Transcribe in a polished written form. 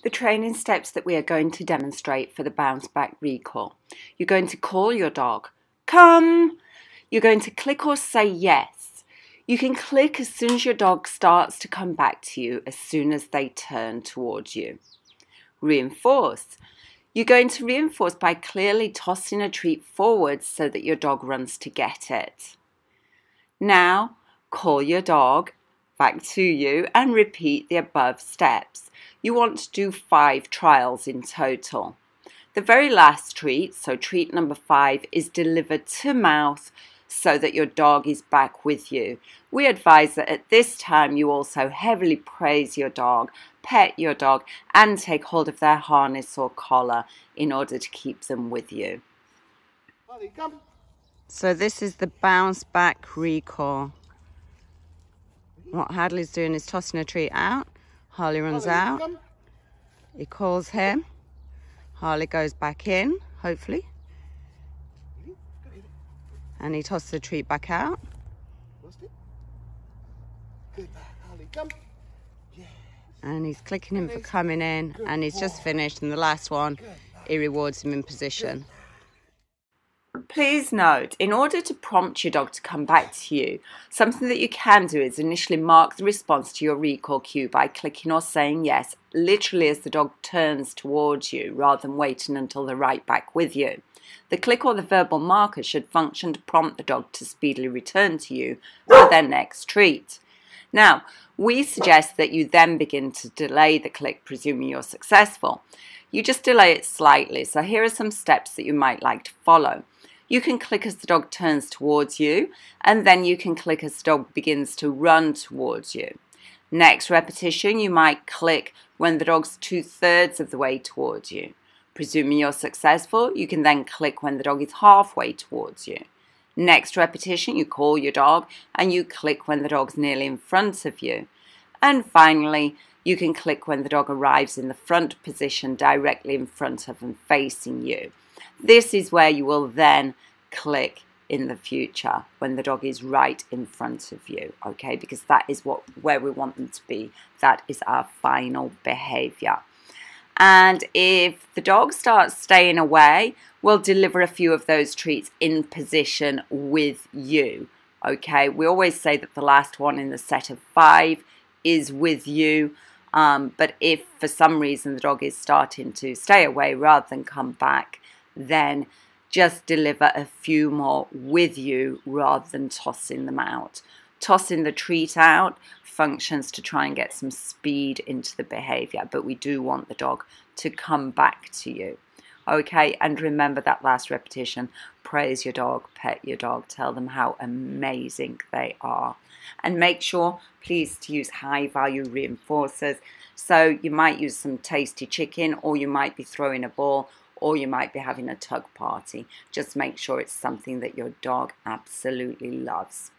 The training steps that we are going to demonstrate for the bounce back recall. You're going to call your dog, come. You're going to click or say yes. You can click as soon as your dog starts to come back to you, as soon as they turn towards you. Reinforce. You're going to reinforce by clearly tossing a treat forward so that your dog runs to get it. Now, call your dog back to you and repeat the above steps. You want to do 5 trials in total. The very last treat, so treat number 5, is delivered to mouth so that your dog is back with you. We advise that at this time you also heavily praise your dog, pet your dog, and take hold of their harness or collar in order to keep them with you. So this is the bounce back recall. What Hadley's doing is tossing a treat out. Harley runs out. He calls him. Harley goes back in, hopefully. And he tosses the treat back out. And he's clicking him for coming in. And he's just finished. And the last one, he rewards him in position. Please note, in order to prompt your dog to come back to you, something that you can do is initially mark the response to your recall cue by clicking or saying yes, literally as the dog turns towards you, rather than waiting until they're right back with you. The click or the verbal marker should function to prompt the dog to speedily return to you for their next treat. Now, we suggest that you then begin to delay the click, presuming you're successful. You just delay it slightly, so here are some steps that you might like to follow. You can click as the dog turns towards you, and then you can click as the dog begins to run towards you. Next repetition, you might click when the dog's 2/3 of the way towards you. Presuming you're successful, you can then click when the dog is halfway towards you. Next repetition, you call your dog and you click when the dog's nearly in front of you. And finally, you can click when the dog arrives in the front position directly in front of and facing you. This is where you will then click in the future when the dog is right in front of you, okay? Because that is where we want them to be. That is our final behavior. And if the dog starts staying away, we'll deliver a few of those treats in position with you, okay? We always say that the last one in the set of 5 is with you. But if for some reason the dog is starting to stay away rather than come back, then just deliver a few more with you rather than tossing them out. Tossing the treat out functions to try and get some speed into the behavior, but we do want the dog to come back to you. Okay, and remember that last repetition, praise your dog, pet your dog, tell them how amazing they are. And make sure, please, to use high value reinforcers. So you might use some tasty chicken, or you might be throwing a ball, or you might be having a tug party. Just make sure it's something that your dog absolutely loves.